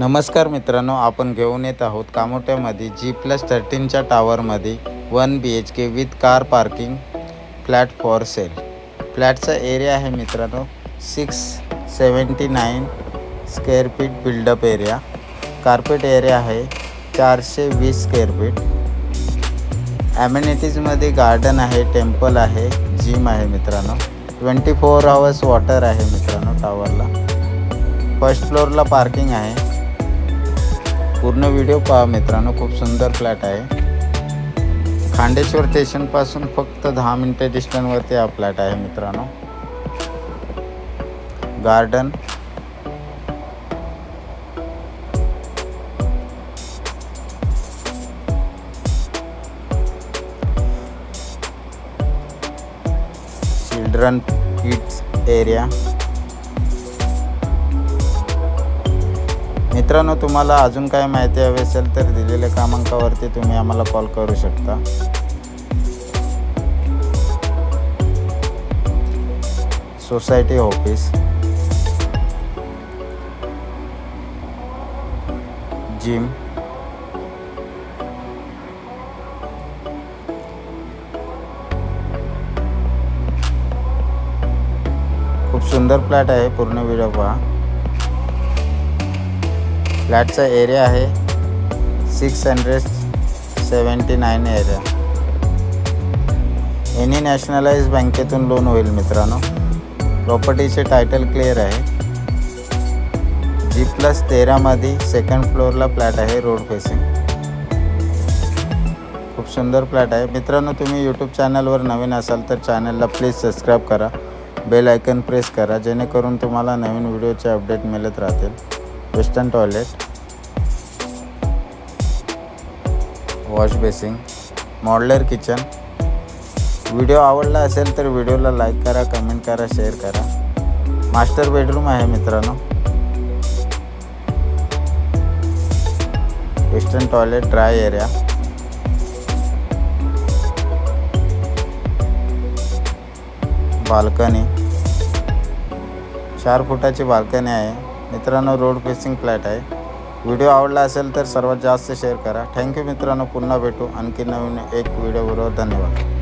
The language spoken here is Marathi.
नमस्कार मित्रांनो, आपण घेऊन येत आहोत कामोठ्यामध्ये G+13च्या टावरमध्ये 1 BHK with car parking flat for sale. फ्लॅटचा एरिया आहे मित्रांनो 679 square feet built up area. Carpet area आहे 420 स्क्वेअर फीट। ॲमेनिटीजमध्ये गार्डन आहे, टेम्पल आहे, जिम आहे मित्रांनो। 24 आवर्स वॉटर आहे मित्रांनो टावरला। फर्स्ट फ्लोअरला पार्किंग आहे। पूर्ण व्हिडिओ पहा मित्रांनो, खूप सुंदर फ्लॅट आहे। खांडेश्वर स्टेशनपासून फक्त 10 मिनिटे डिस्टन्सवरती हा फ्लॅट आहे मित्रांनो। Garden, children kids area. मित्रांनो, तुम्हाला अजून काय माहिती हवी असेल तर दिलेल्या क्रमांकावरती तुम्ही आम्हाला कॉल करू शकता। सोसायटी ऑफिस, जिम, खूप सुंदर फ्लॅट आहे। पूर्ण व्हिडिओ पहा। फ्लॅटचा एरिया आहे 679 एरिया। एनी नॅशनलाइज बँकेतून लोन होईल मित्रांनो। प्रॉपर्टीचे टायटल क्लिअर आहे। G+13 मध्ये सेकंड फ्लोअरला फ्लॅट आहे, रोड फेसिंग। खूप सुंदर फ्लॅट आहे मित्रांनो। तुम्ही यूट्यूब चॅनलवर नवीन असाल तर चॅनलला प्लीज सबस्क्राईब करा, बेल आयकन प्रेस करा, जेणेकरून तुम्हाला नवीन व्हिडिओचे अपडेट मिळत राहतील। Western toilet, wash basin, modular kitchen. Video आवडला असेल तर व्हिडिओला लाईक करा, कमेंट करा, शेअर करा। मास्टर बेडरूम आहे मित्रांनो। Western toilet, dry area, balcony, 4 फुटाची बाल्कनी आहे मित्रांनो। रोड फेसिंग फ्लॅट आहे। व्हिडिओ आवडला असेल तर सर्वात जास्त शेअर करा। थँक्यू मित्रांनो, पुन्हा भेटू आणखी नवीन एक व्हिडिओबरोबर। धन्यवाद।